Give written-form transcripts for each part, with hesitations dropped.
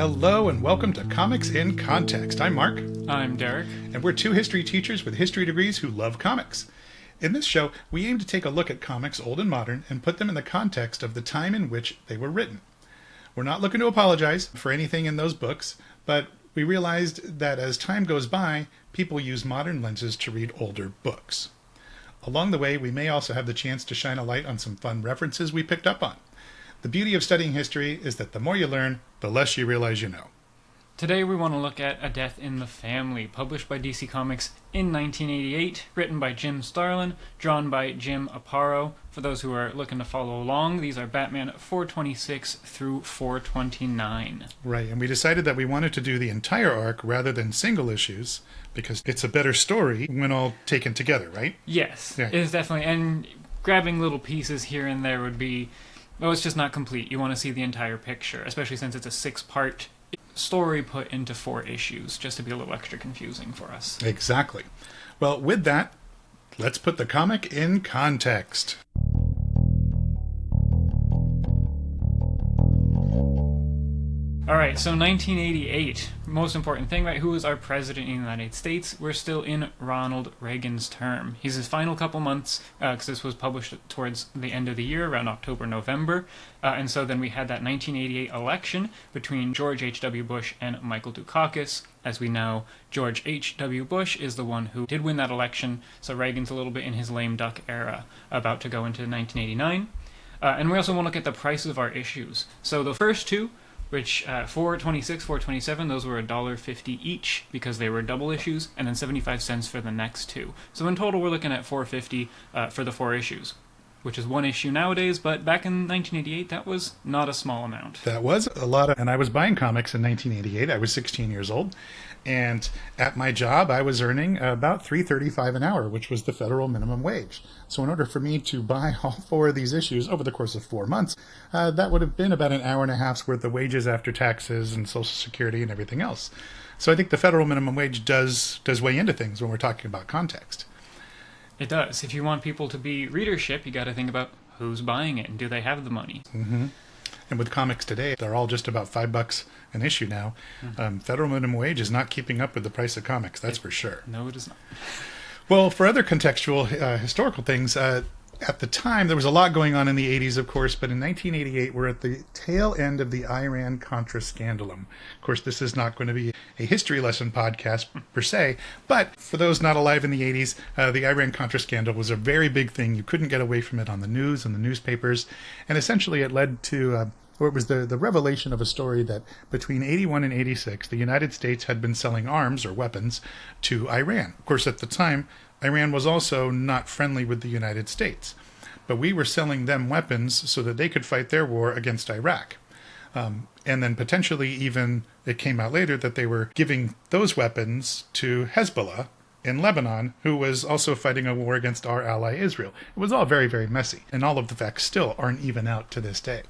Hello and welcome to Comics in Context. I'm Mark. I'm Derek. And we're two history teachers with history degrees who love comics. In this show, we aim to take a look at comics, old and modern, and put them in the context of the time in which they were written. We're not looking to apologize for anything in those books, but we realized that as time goes by, people use modern lenses to read older books. Along the way, we may also have the chance to shine a light on some fun references we picked up on. The beauty of studying history is that the more you learn, the less you realize you know. Today we want to look at A Death in the Family, published by DC Comics in 1988, written by Jim Starlin, drawn by Jim Aparo. For those who are looking to follow along, these are Batman 426 through 429. Right, and we decided that we wanted to do the entire arc rather than single issues, because it's a better story when all taken together, right? Yes, Yeah. it is definitely, and grabbing little pieces here and there would be, well, it's just not complete. You want to see the entire picture, especially since it's a 6-part story put into 4 issues, just to be a little extra confusing for us. Exactly. Well, with that, let's put the comic in context. Alright, so 1988, most important thing, right? Who was our president in the United States? We're still in Ronald Reagan's term. He's his final couple months, because this was published towards the end of the year, around October, November. And so then we had that 1988 election between George H.W. Bush and Michael Dukakis. As we know, George H.W. Bush is the one who did win that election, so Reagan's a little bit in his lame duck era, about to go into 1989. And we also want to look at the prices of our issues. So the first two, which 426, 427, those were $1.50 each because they were double issues, and then 75 cents for the next two. So in total, we're looking at $4.50 for the 4 issues, which is 1 issue nowadays, but back in 1988, that was not a small amount. That was a lot and I was buying comics in 1988. I was 16 years old, and at my job, I was earning about $3.35 an hour, which was the federal minimum wage. So in order for me to buy all 4 of these issues over the course of 4 months, that would have been about an hour and a half's worth of wages after taxes and Social Security and everything else. So I think the federal minimum wage does weigh into things when we're talking about context. It does. If you want people to be readership, you got to think about who's buying it and do they have the money. Mm-hmm. And with comics today, they're all just about $5 an issue now. Mm-hmm. Federal minimum wage is not keeping up with the price of comics, that's for sure. No, it is not. Well, for other contextual historical things, at the time, there was a lot going on in the 80s, of course, but in 1988, we're at the tail end of the Iran-Contra scandalum. Of course, this is not going to be a history lesson podcast per se, but for those not alive in the 80s, the Iran-Contra scandal was a very big thing. You couldn't get away from it on the news and the newspapers, and essentially it led to... or it was the revelation of a story that between 81 and 86, the United States had been selling arms or weapons to Iran. Of course, at the time, Iran was also not friendly with the United States. But we were selling them weapons so that they could fight their war against Iraq. And then potentially even, it came out later, that they were giving those weapons to Hezbollah in Lebanon, who was also fighting a war against our ally Israel. It was all very, very messy. And all of the facts still aren't even out to this day.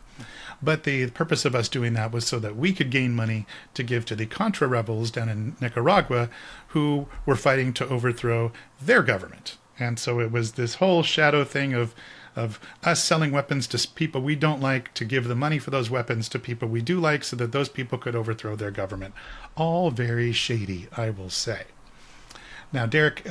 But the purpose of us doing that was so that we could gain money to give to the Contra rebels down in Nicaragua who were fighting to overthrow their government. And so it was this whole shadow thing of us selling weapons to people we don't like to give the money for those weapons to people we do like so that those people could overthrow their government. All very shady, I will say. Now, Derek,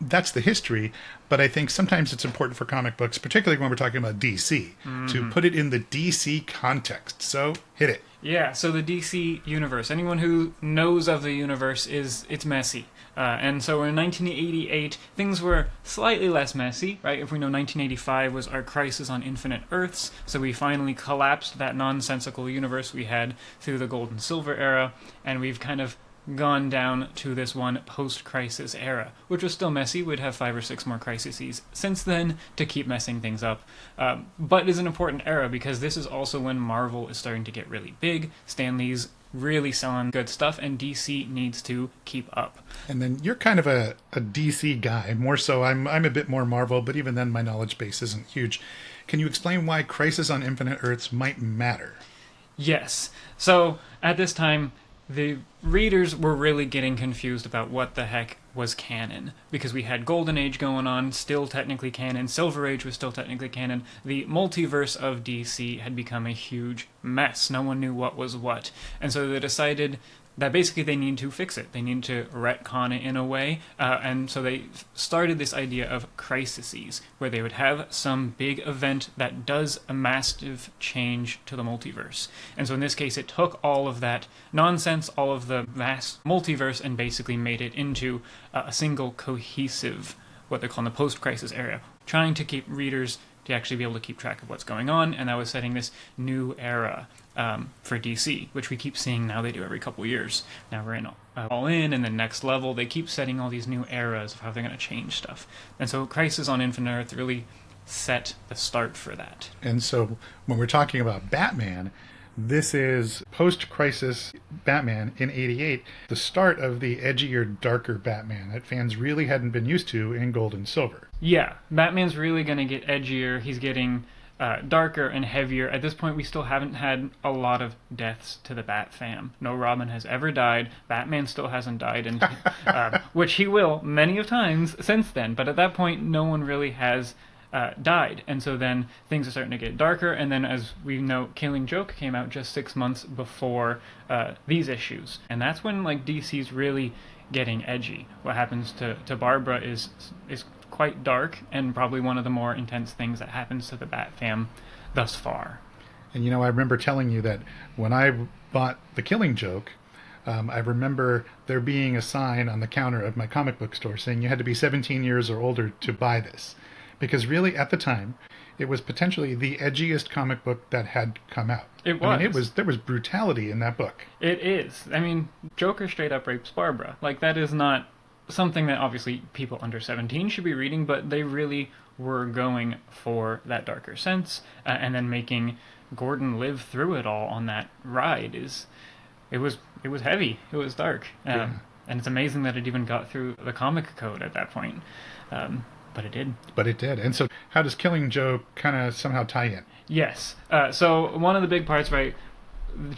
that's the history, but I think sometimes it's important for comic books, particularly when we're talking about DC, to put it in the DC context. So, hit it. Yeah, so the DC universe, anyone who knows of the universe, it's messy. And so in 1988, things were slightly less messy, right? If we know 1985 was our Crisis on Infinite Earths, so we finally collapsed that nonsensical universe we had through the Gold and Silver era, and we've kind of gone down to this one post-crisis era, which was still messy. We'd have 5 or 6 more crises since then to keep messing things up. But is an important era because this is also when Marvel is starting to get really big. Stan Lee's really selling good stuff, and DC needs to keep up. And then you're kind of a DC guy, more so. I'm a bit more Marvel, but even then my knowledge base isn't huge. Can you explain why Crisis on Infinite Earths might matter? Yes. So at this time, the readers were really getting confused about what the heck was canon, because we had Golden Age going on, still technically canon. Silver Age was still technically canon. The multiverse of DC had become a huge mess. No one knew what was what. And so they decided that basically they need to fix it. They need to retcon it in a way. And so they started this idea of crises, where they would have some big event that does a massive change to the multiverse. And so in this case, it took all of that nonsense, all of the vast multiverse, and basically made it into a single cohesive, what they're calling the post-crisis era, trying to keep readers to actually be able to keep track of what's going on, and that was setting this new era for DC, which we keep seeing now. They do every couple years. Now we're in All In, and then Next Level. They keep setting all these new eras of how they're going to change stuff. And so Crisis on Infinite Earth really set the start for that. And so when we're talking about Batman, this is post-crisis Batman in '88, the start of the edgier, darker Batman that fans really hadn't been used to in Gold and Silver. Yeah, Batman's really going to get edgier. He's getting darker and heavier. At this point, we still haven't had a lot of deaths to the Bat fam. No Robin has ever died. Batman still hasn't died, and which he will many of times since then. But at that point, no one really has died. And so then things are starting to get darker. And then, as we know, Killing Joke came out just 6 months before these issues. And that's when like DC's really getting edgy. What happens to Barbara is quite dark, and probably one of the more intense things that happens to the Bat fam thus far. And I remember telling you that when I bought The Killing Joke, I remember there being a sign on the counter of my comic book store saying you had to be 17 years or older to buy this. Because really, at the time, it was potentially the edgiest comic book that had come out. It was. I mean, there was brutality in that book. It is. I mean, Joker straight up rapes Barbara. Like, that is not something that obviously people under 17 should be reading, but they really were going for that darker sense, and then making Gordon live through it all on that ride it was heavy. It was dark. And it's amazing that it even got through the comic code at that point. But it did. But it did. And so how does Killing Joke kind of somehow tie in? Yes. So one of the big parts, right,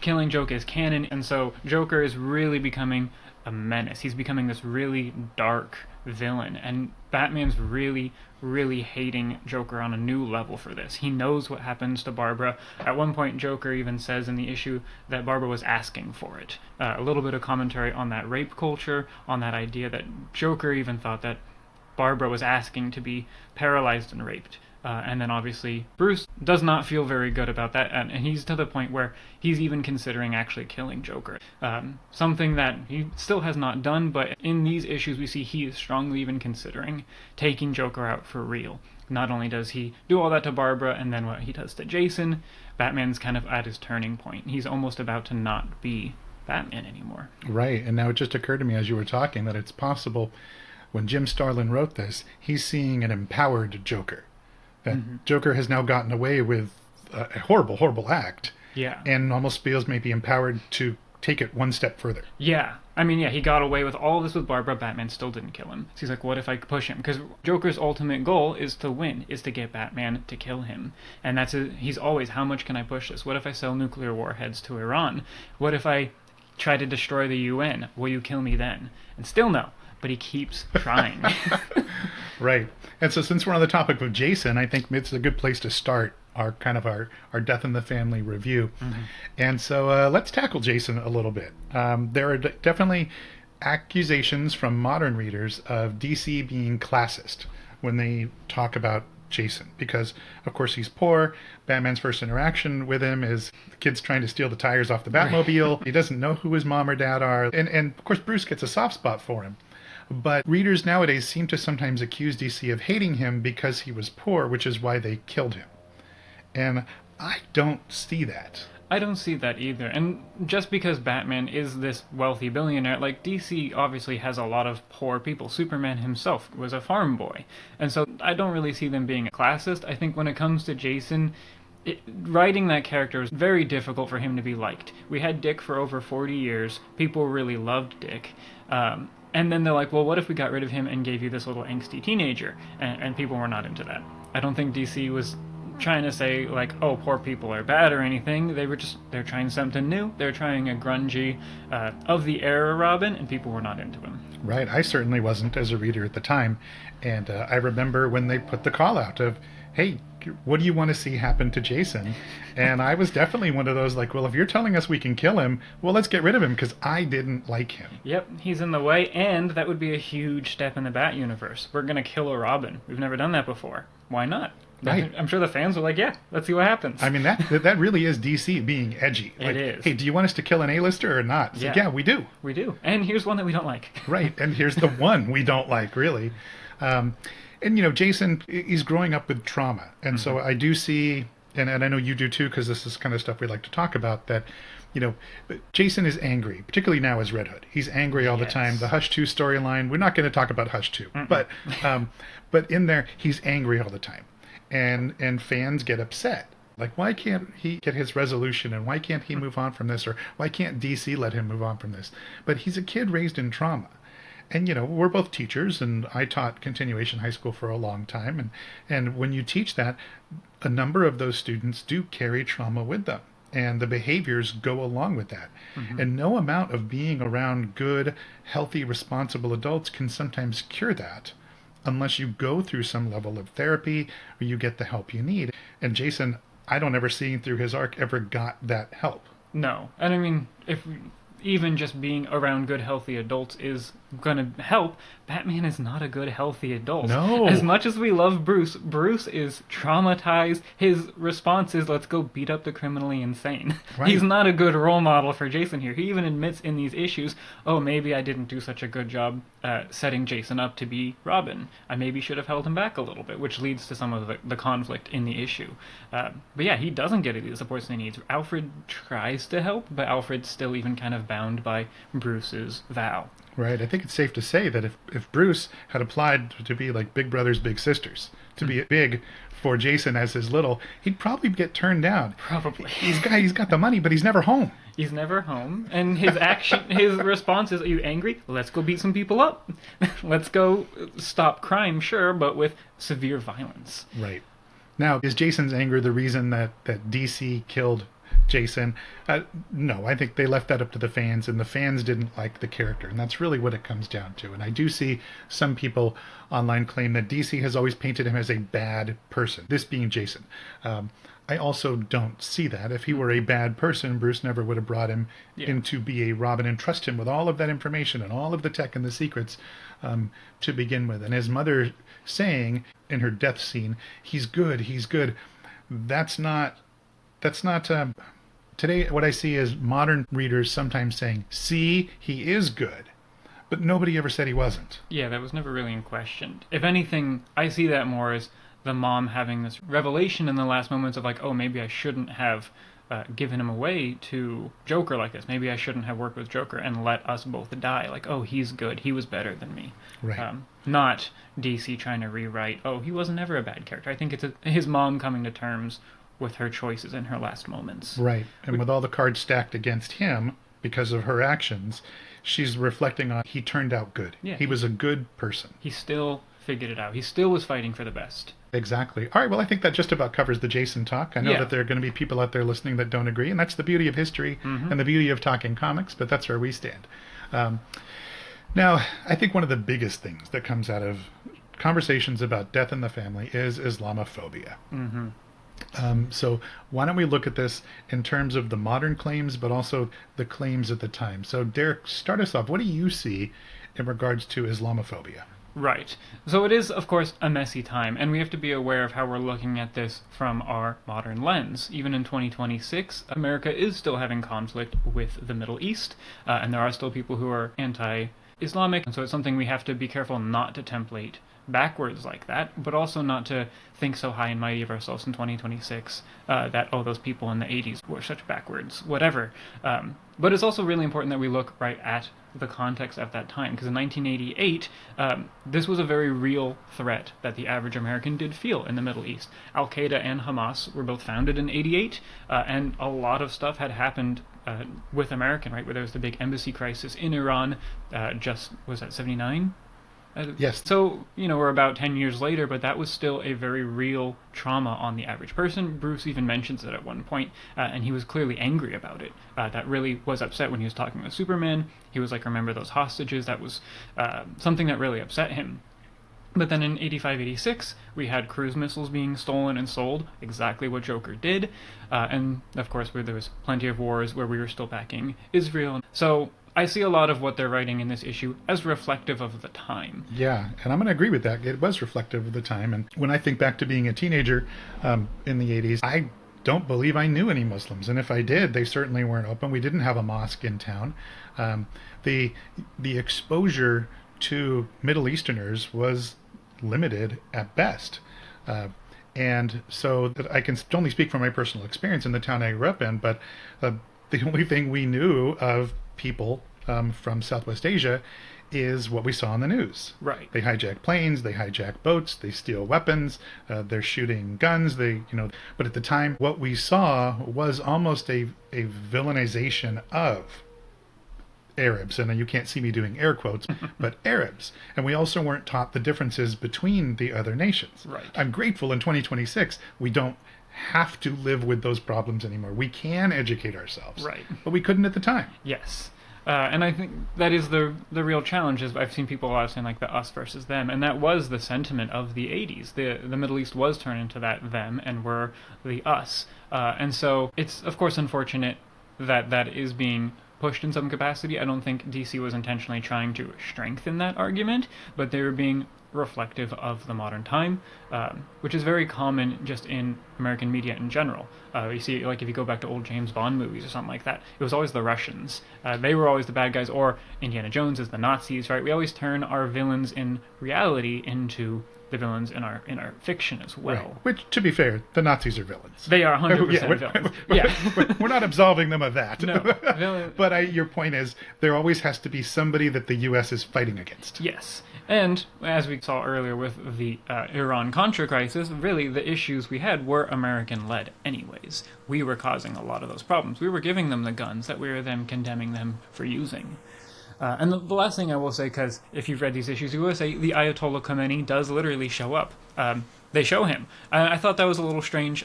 Killing Joke is canon, and so Joker is really becoming a menace. He's becoming this really dark villain, and Batman's really, really hating Joker on a new level for this. He knows what happens to Barbara. At one point, Joker even says in the issue that Barbara was asking for it. A little bit of commentary on that rape culture, on that idea that Joker even thought that Barbara was asking to be paralyzed and raped. And then obviously Bruce does not feel very good about that, and he's to the point where he's even considering actually killing Joker. Something that he still has not done, but in these issues we see he is strongly even considering taking Joker out for real. Not only does he do all that to Barbara, and then what he does to Jason, Batman's kind of at his turning point. He's almost about to not be Batman anymore. Right, and now it just occurred to me as you were talking that it's possible when Jim Starlin wrote this, he's seeing an empowered Joker. That Joker has now gotten away with a horrible, horrible act. Yeah. And almost feels maybe empowered to take it one step further. Yeah. I mean, yeah, he got away with all this with Barbara. Batman still didn't kill him. So he's like, what if I push him? Because Joker's ultimate goal is to win, is to get Batman to kill him. And he's always, how much can I push this? What if I sell nuclear warheads to Iran? What if I try to destroy the UN? Will you kill me then? And still no. But he keeps trying. Right. And so since we're on the topic of Jason, I think it's a good place to start our Death in the Family review. And so let's tackle Jason a little bit. There are definitely accusations from modern readers of DC being classist when they talk about Jason, because of course he's poor. Batman's first interaction with him is the kid's trying to steal the tires off the Batmobile. He doesn't know who his mom or dad are. And of course Bruce gets a soft spot for him. But readers nowadays seem to sometimes accuse DC of hating him because he was poor, which is why they killed him. And I don't see that. I don't see that either. And just because Batman is this wealthy billionaire, like DC obviously has a lot of poor people. Superman himself was a farm boy. And so I don't really see them being a classist. I think when it comes to Jason, writing that character is very difficult for him to be liked. We had Dick for over 40 years. People really loved Dick. And then they're like, well, what if we got rid of him and gave you this little angsty teenager? And people were not into that. I don't think DC was trying to say like, oh, poor people are bad or anything. They're trying something new. They're trying a grungy, of the era Robin, and people were not into him. Right. I certainly wasn't as a reader at the time. And I remember when they put the call out of, hey, what do you want to see happen to Jason? And I was definitely one of those like, well, if you're telling us we can kill him, well, let's get rid of him because I didn't like him. Yep, he's in the way, and that would be a huge step in the Bat universe. We're going to kill a Robin. We've never done that before. Why not? Right. I'm sure the fans are like, yeah, let's see what happens. I mean, that really is DC being edgy. Like, it is. Hey, do you want us to kill an A-lister or not? It's like, yeah, we do. We do. And here's one that we don't like. Right, and here's the one we don't like, really. And, Jason, he's growing up with trauma. And so I do see, and I know you do too, because this is kind of stuff we like to talk about, that, Jason is angry, particularly now as Red Hood. He's angry all the time. The Hush 2 storyline, we're not going to talk about Hush 2, but in there, he's angry all the time. And fans get upset. Like, why can't he get his resolution, and why can't he move on from this, or why can't DC let him move on from this? But he's a kid raised in trauma. And, we're both teachers, and I taught continuation high school for a long time. And when you teach that, a number of those students do carry trauma with them. And the behaviors go along with that. And no amount of being around good, healthy, responsible adults can sometimes cure that unless you go through some level of therapy or you get the help you need. And Jason, I don't ever see through his arc ever got that help. No. And I mean, even just being around good, healthy adults is going to help. Batman is not a good, healthy adult. No. As much as we love Bruce is traumatized. His response is, let's go beat up the criminally insane. Right. He's not a good role model for Jason here. He even admits in these issues, oh, maybe I didn't do such a good job setting Jason up to be Robin. I maybe should have held him back a little bit, which leads to some of the conflict in the issue. But yeah, he doesn't get the supports he needs. Alfred tries to help, but Alfred's still even kind of bound by Bruce's vow. Right. I think it's safe to say that if Bruce had applied to be like big brothers, big sisters, to be big for Jason as his little, he'd probably get turned down. Probably. He's got the money, but he's never home. He's never home. And his response is, are you angry? Let's go beat some people up. Let's go stop crime, sure, but with severe violence. Right. Now, is Jason's anger the reason that DC killed Jason? No, I think they left that up to the fans, and the fans didn't like the character, and that's really what it comes down to. And I do see some people online claim that DC has always painted him as a bad person, this being Jason. I also don't see that. If he were a bad person, Bruce never would have brought him in to be a Robin and trust him with all of that information and all of the tech and the secrets to begin with. And his mother saying in her death scene, he's good. That's not today. What I see is modern readers sometimes saying, see, he is good. But nobody ever said he wasn't. Yeah, that was never really in question. If anything, I see that more as the mom having this revelation in the last moments of like, oh, maybe I shouldn't have given him away to Joker like this. Maybe I shouldn't have worked with Joker and let us both die. Like, oh, he's good. He was better than me. Right. Not DC trying to rewrite, oh, he wasn't ever a bad character. I think it's his mom coming to terms with her choices in her last moments. Right. And with all the cards stacked against him because of her actions, she's reflecting on he turned out good. Yeah, he was a good person. He still figured it out. He still was fighting for the best. Exactly. All right, well, I think that just about covers the Jason talk. I know that there are going to be people out there listening that don't agree, and that's the beauty of history and the beauty of talking comics, but that's where we stand. Now, I think one of the biggest things that comes out of conversations about death in the family is Islamophobia. So why don't we look at this in terms of the modern claims, but also the claims at the time. So Derek, start us off. What do you see in regards to Islamophobia? Right. So it is, of course, a messy time, and we have to be aware of how we're looking at this from our modern lens. Even in 2026, America is still having conflict with the Middle East, and there are still people who are anti-Islamic, and so it's something we have to be careful not to template backwards like that, but also not to think so high and mighty of ourselves in 2026 that, oh, those people in the 80s were such backwards, whatever. But it's also really important that we look right at the context at that time, because in 1988, this was a very real threat that the average American did feel in the Middle East. Al-Qaeda and Hamas were both founded in 88, and a lot of stuff had happened with American, right, where there was the big embassy crisis in Iran, was that 79? Yes. So, we're about 10 years later, but that was still a very real trauma on the average person. Bruce even mentions it at one point, and he was clearly angry about it. That really was upset when he was talking with Superman. He was like, remember those hostages? That was something that really upset him. But then in 85, 86, we had cruise missiles being stolen and sold, exactly what Joker did. And, of course, where there was plenty of wars where we were still backing Israel. So I see a lot of what they're writing in this issue as reflective of the time. Yeah, and I'm going to agree with that. It was reflective of the time. And when I think back to being a teenager in the 80s, I don't believe I knew any Muslims. And if I did, they certainly weren't open. We didn't have a mosque in town. The exposure to Middle Easterners was limited at best. And so that I can only speak from my personal experience in the town I grew up in, but the only thing we knew of people from Southwest Asia is what we saw on the news. Right. They hijack planes, they hijack boats, they steal weapons, they're shooting guns, but at the time what we saw was almost a villainization of Arabs, and you can't see me doing air quotes, but Arabs. And we also weren't taught the differences between the other nations. Right. I'm grateful in 2026 we don't have to live with those problems anymore. We can educate ourselves. Right. But we couldn't at the time. Yes. And I think that is the real challenge. Is I've seen people a lot saying like the us versus them, and that was the sentiment of the 80s. The Middle East was turned into that them, and we're the us. And so it's, of course, unfortunate that is being pushed in some capacity. I don't think DC was intentionally trying to strengthen that argument, but they were being reflective of the modern time, which is very common just in American media in general. You see, like if you go back to old James Bond movies or something like that, it was always the Russians. They were always the bad guys, or Indiana Jones is the Nazis, right? We always turn our villains in reality into the villains in our fiction as well. Right. Which, to be fair, the Nazis are villains. They are 100% villains. Yeah. We're not absolving them of that. No. But your point is, there always has to be somebody that the U.S. is fighting against. Yes. And as we saw earlier with the Iran-Contra crisis, really the issues we had were American-led anyways. We were causing a lot of those problems. We were giving them the guns that we were then condemning them for using. And the last thing I will say, because if you've read these issues, you will say the Ayatollah Khomeini does literally show up. They show him. I thought that was a little strange.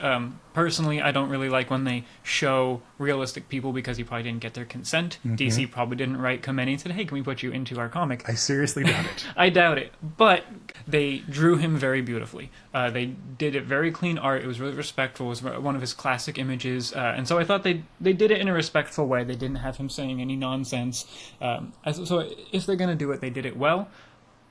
Personally, I don't really like when they show realistic people because he probably didn't get their consent. Mm-hmm. DC probably didn't write Khomeini and said, hey, can we put you into our comic? I seriously doubt it. I doubt it. But they drew him very beautifully. They did it very clean art. It was really respectful. It was one of his classic images. And so I thought they did it in a respectful way. They didn't have him saying any nonsense. So if they're going to do it, they did it well.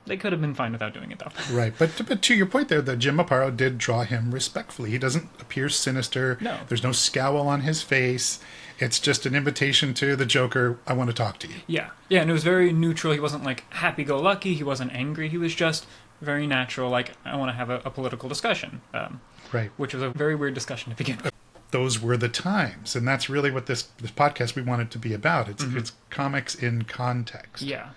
They could have been fine without doing it, though. Right, but to your point there, that Jim Aparo did draw him respectfully. He doesn't appear sinister. No. There's no scowl on his face. It's just an invitation to the Joker, I want to talk to you. Yeah, and it was very neutral. He wasn't, like, happy-go-lucky. He wasn't angry. He was just very natural, like, I want to have a political discussion. Right. Which was a very weird discussion to begin with. Those were the times, and that's really what this podcast we want it to be about. It's comics in context. Yeah.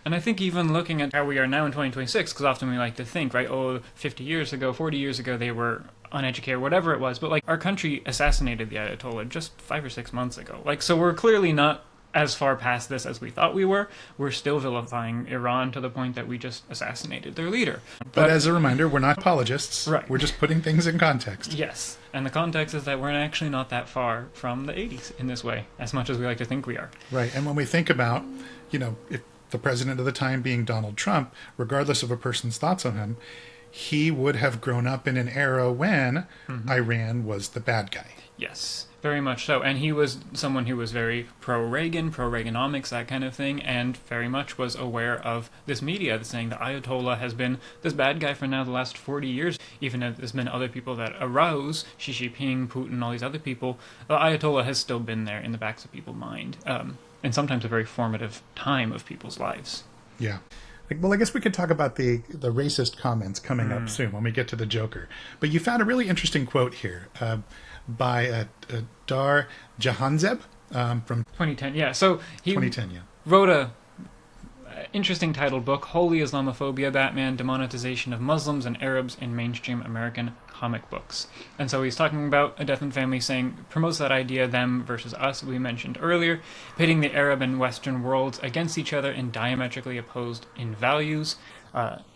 And I think even looking at how we are now in 2026, because often we like to think, right, 50 years ago, 40 years ago, they were uneducated, whatever it was. But, like, our country assassinated the Ayatollah just 5 or 6 months ago. Like, so we're clearly not as far past this as we thought we were. We're still vilifying Iran to the point that we just assassinated their leader. But as a reminder, we're not apologists. Right. We're just putting things in context. Yes. And the context is that we're actually not that far from the 80s in this way, as much as we like to think we are. Right. And when we think about, if the president of the time being Donald Trump, regardless of a person's thoughts on him, he would have grown up in an era when Iran was the bad guy. Yes, very much so. And he was someone who was very pro-Reagan, pro-Reaganomics, that kind of thing, and very much was aware of this media that's saying the Ayatollah has been this bad guy for now the last 40 years. Even if there's been other people that arose, Xi Jinping, Putin, all these other people, the Ayatollah has still been there in the backs of people's mind. And sometimes a very formative time of people's lives. Yeah. Well, I guess we could talk about the racist comments coming up soon when we get to the Joker. But you found a really interesting quote here by Dar Jahanzeb from 2010. Yeah, so he 2010, yeah. wrote interesting titled book, Holy Islamophobia, Batman, Demonetization of Muslims and Arabs in Mainstream American Comic Books. And so he's talking about A Death and Family, saying, promotes that idea, them versus us, we mentioned earlier, pitting the Arab and Western worlds against each other and diametrically opposed in values.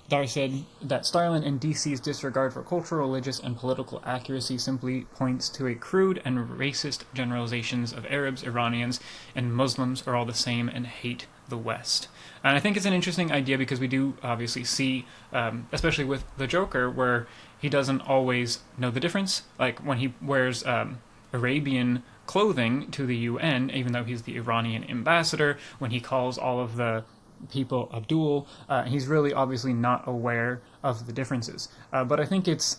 Dar said that Starlin and DC's disregard for cultural, religious, and political accuracy simply points to a crude and racist generalizations of Arabs, Iranians, and Muslims are all the same and hate the West. And I think it's an interesting idea because we do obviously see, especially with the Joker, where he doesn't always know the difference. Like when he wears Arabian clothing to the UN, even though he's the Iranian ambassador, when he calls all of the people Abdul, he's really obviously not aware of the differences. But I think it's...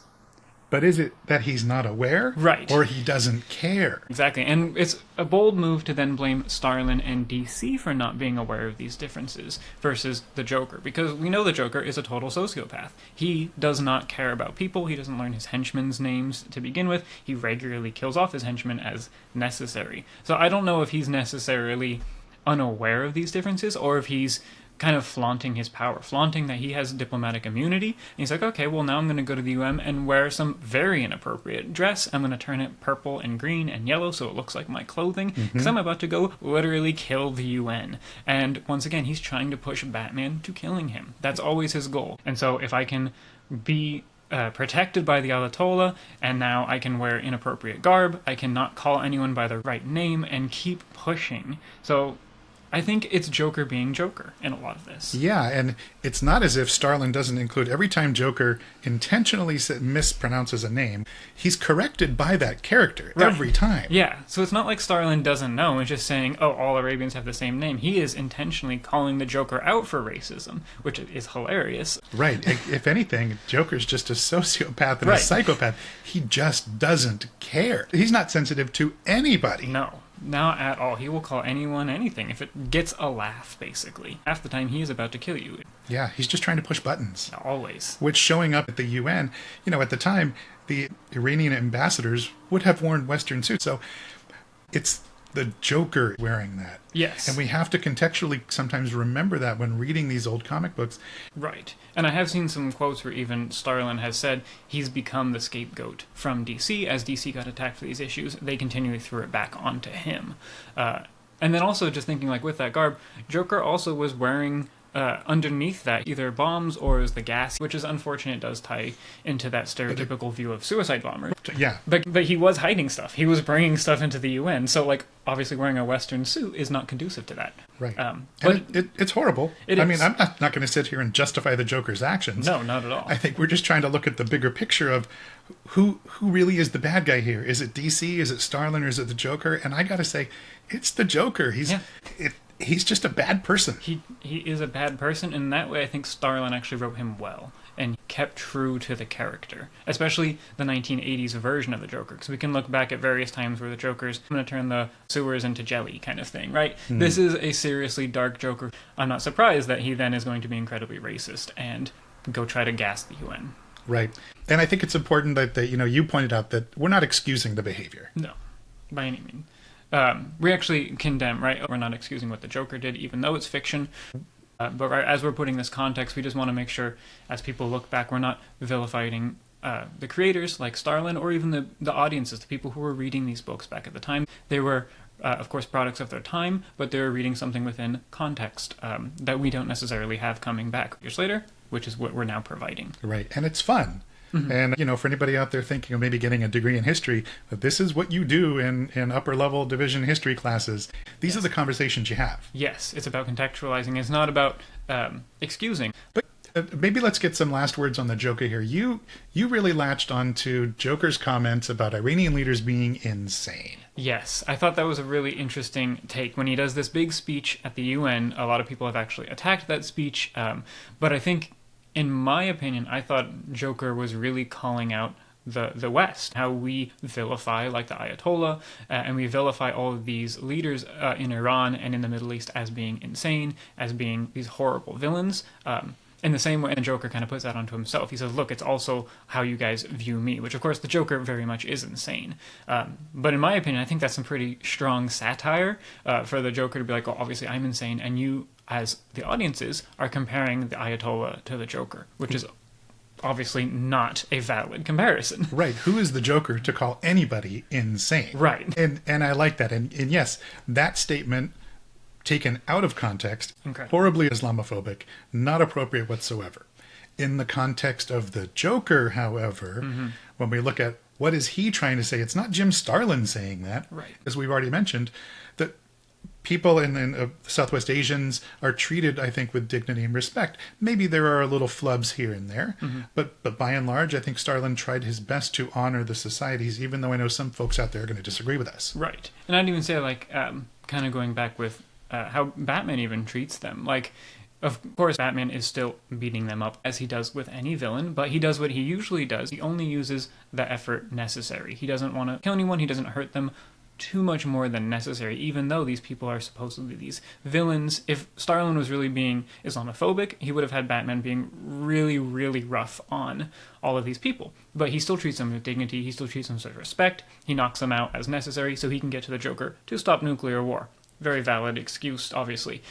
But is it that he's not aware? Right. Or he doesn't care? Exactly. And it's a bold move to then blame Starlin and DC for not being aware of these differences versus the Joker. Because we know the Joker is a total sociopath. He does not care about people. He doesn't learn his henchmen's names to begin with. He regularly kills off his henchmen as necessary. So I don't know if he's necessarily unaware of these differences or if he's kind of flaunting his power, flaunting that he has diplomatic immunity. And he's like, okay, well, now I'm going to go to the UN and wear some very inappropriate dress. I'm going to turn it purple and green and yellow so it looks like my clothing because I'm about to go literally kill the UN. And once again, he's trying to push Batman to killing him. That's always his goal. And so if I can be protected by the Ayatollah, and now I can wear inappropriate garb, I cannot call anyone by the right name, and keep pushing. So I think it's Joker being Joker in a lot of this. Yeah, and it's not as if Starlin doesn't include every time Joker intentionally mispronounces a name, he's corrected by that character every time. Yeah, so it's not like Starlin doesn't know, it's just saying, oh, all Arabians have the same name. He is intentionally calling the Joker out for racism, which is hilarious. Right. If anything, Joker's just a sociopath and a psychopath. He just doesn't care. He's not sensitive to anybody. No. Not at all. He will call anyone anything if it gets a laugh, basically. Half the time, he is about to kill you. Yeah, he's just trying to push buttons. Always. Which, showing up at the UN, at the time, the Iranian ambassadors would have worn Western suits. So it's the Joker wearing that. Yes. And we have to contextually sometimes remember that when reading these old comic books. Right. And I have seen some quotes where even Starlin has said he's become the scapegoat from DC. As DC got attacked for these issues, they continually threw it back onto him. And then also just thinking like with that garb, Joker also was wearing underneath that either bombs or is the gas, which is unfortunate. It does tie into that stereotypical view of suicide bombers. Yeah. But he was hiding stuff. He was bringing stuff into the UN. So like obviously wearing a Western suit is not conducive to that. Right. But it's horrible. I mean, I'm not going to sit here and justify the Joker's actions. No, not at all. I think we're just trying to look at the bigger picture of who really is the bad guy here. Is it DC? Is it Starlin? Or is it the Joker? And I got to say, it's the Joker. He's just a bad person. He is a bad person, and in that way I think Starlin actually wrote him well and kept true to the character, especially the 1980s version of the Joker, because we can look back at various times where the Joker's going to turn the sewers into jelly kind of thing, right? This is a seriously dark Joker. I'm not surprised that he then is going to be incredibly racist and go try to gas the UN. Right. And I think it's important that you pointed out that we're not excusing the behavior. No, by any means. We actually condemn, right? We're not excusing what the Joker did, even though it's fiction. But as we're putting this context, we just want to make sure, as people look back, we're not vilifying the creators like Starlin or even the audiences, the people who were reading these books back at the time. They were, of course, products of their time, but they were reading something within context that we don't necessarily have coming back years later, which is what we're now providing. Right. And it's fun. And, for anybody out there thinking of maybe getting a degree in history, this is what you do in upper-level division history classes. These are the conversations you have. Yes, it's about contextualizing. It's not about excusing. But maybe let's get some last words on the Joker here. You really latched onto Joker's comments about Iranian leaders being insane. Yes, I thought that was a really interesting take. When he does this big speech at the UN, a lot of people have actually attacked that speech, but I think, in my opinion, I thought Joker was really calling out the West, how we vilify like the Ayatollah, and we vilify all of these leaders in Iran and in the Middle East as being insane, as being these horrible villains. In the same way, the Joker kind of puts that onto himself. He says, look, it's also how you guys view me, which, of course, the Joker very much is insane. But in my opinion, I think that's some pretty strong satire for the Joker to be like, well, obviously I'm insane, and you as the audiences are comparing the Ayatollah to the Joker, which is obviously not a valid comparison. Right. Who is the Joker to call anybody insane? Right. And I like that. And yes, that statement taken out of context, Incredible. horribly Islamophobic, not appropriate whatsoever. In the context of the Joker, however, when we look at what is he trying to say, it's not Jim Starlin saying that. Right. As we've already mentioned, that people in Southwest Asians are treated, I think, with dignity and respect. Maybe there are little flubs here and there, but by and large, I think Starlin tried his best to honor the societies, even though I know some folks out there are going to disagree with us. Right. And I'd even say, like, kind of going back with how Batman even treats them. Like, of course, Batman is still beating them up, as he does with any villain, but he does what he usually does. He only uses the effort necessary. He doesn't want to kill anyone. He doesn't hurt them too much more than necessary, even though these people are supposedly these villains. If Starlin was really being Islamophobic, he would have had Batman being really, really rough on all of these people. But he still treats them with dignity. He still treats them with respect. He knocks them out as necessary so he can get to the Joker to stop nuclear war. Very valid excuse, obviously.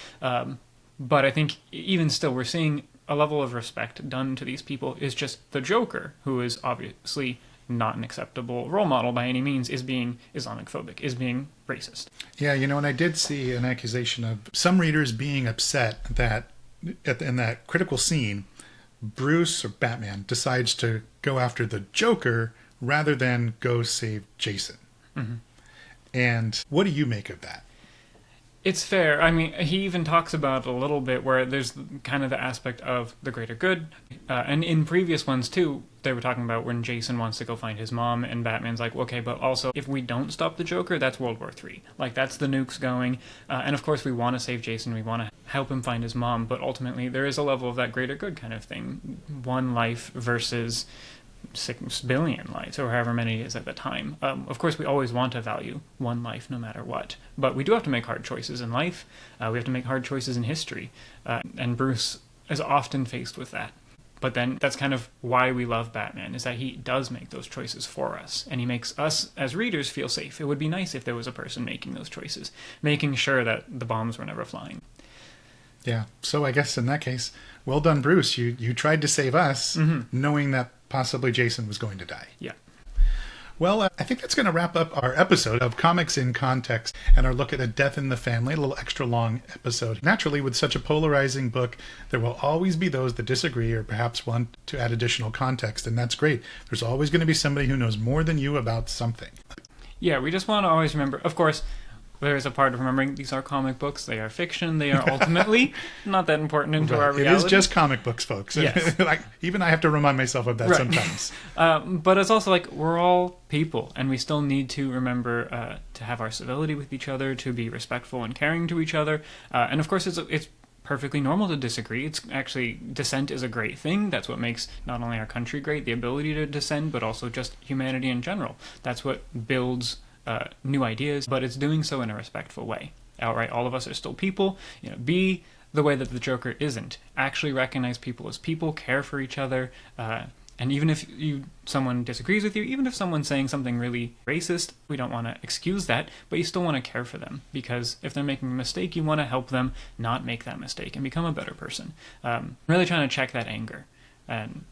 But I think even still, we're seeing a level of respect done to these people. Is just the Joker, who is obviously not an acceptable role model by any means, is being Islamophobic, is being racist. Yeah, and I did see an accusation of some readers being upset that in that critical scene, Bruce or Batman decides to go after the Joker rather than go save Jason. And what do you make of that? It's fair. I mean, he even talks about it a little bit where there's kind of the aspect of the greater good. And in previous ones, too, they were talking about when Jason wants to go find his mom, and Batman's like, okay, but also, if we don't stop the Joker, that's World War III. Like, that's the nukes going. And of course, we want to save Jason. We want to help him find his mom. But ultimately, there is a level of that greater good kind of thing. One life versus 6 billion lives, or however many it is at the time. Of course, we always want to value one life no matter what, but we do have to make hard choices in life. We have to make hard choices in history, and Bruce is often faced with that. But then that's kind of why we love Batman, is that he does make those choices for us, and he makes us as readers feel safe. It would be nice if there was a person making those choices, making sure that the bombs were never flying. Yeah, so I guess in that case, well done, Bruce. You tried to save us, knowing that possibly Jason was going to die. Yeah. Well, I think that's going to wrap up our episode of Comics in Context and our look at A Death in the Family, a little extra long episode. Naturally, with such a polarizing book, there will always be those that disagree or perhaps want to add additional context, and that's great. There's always going to be somebody who knows more than you about something. Yeah, we just want to always remember, of course, there is a part of remembering these are comic books, they are fiction, they are ultimately not that important into our reality. It is just comic books, folks. Yes. Like, even I have to remind myself of that sometimes. But it's also like, we're all people, and we still need to remember to have our civility with each other, to be respectful and caring to each other. And of course, it's perfectly normal to disagree. It's actually, dissent is a great thing. That's what makes not only our country great, the ability to dissent, but also just humanity in general. That's what builds new ideas, but it's doing so in a respectful way. Outright, all of us are still people. Be the way that the Joker isn't. Actually recognize people as people, care for each other, and even if someone disagrees with you, even if someone's saying something really racist, we don't want to excuse that, but you still want to care for them, because if they're making a mistake, you want to help them not make that mistake and become a better person. Really trying to check that anger and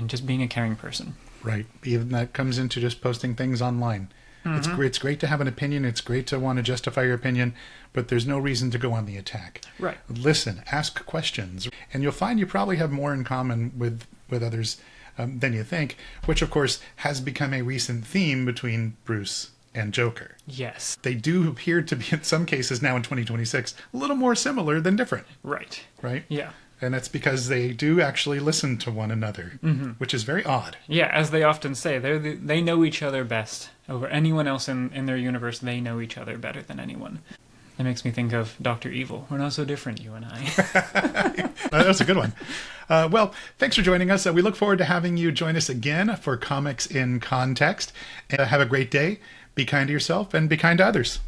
just being a caring person. Right. Even that comes into just posting things online. It's great to have an opinion. It's great to want to justify your opinion, but there's no reason to go on the attack. Right. Listen, ask questions, and you'll find you probably have more in common with others than you think, which, of course, has become a recent theme between Bruce and Joker. Yes. They do appear to be, in some cases now in 2026, a little more similar than different. Right. Right? Yeah. And that's because they do actually listen to one another, which is very odd. Yeah, as they often say, they know each other best. Over anyone else in their universe, they know each other better than anyone. That makes me think of Dr. Evil. We're not so different, you and I. That's a good one. Well, thanks for joining us. We look forward to having you join us again for Comics in Context. Have a great day. Be kind to yourself and be kind to others.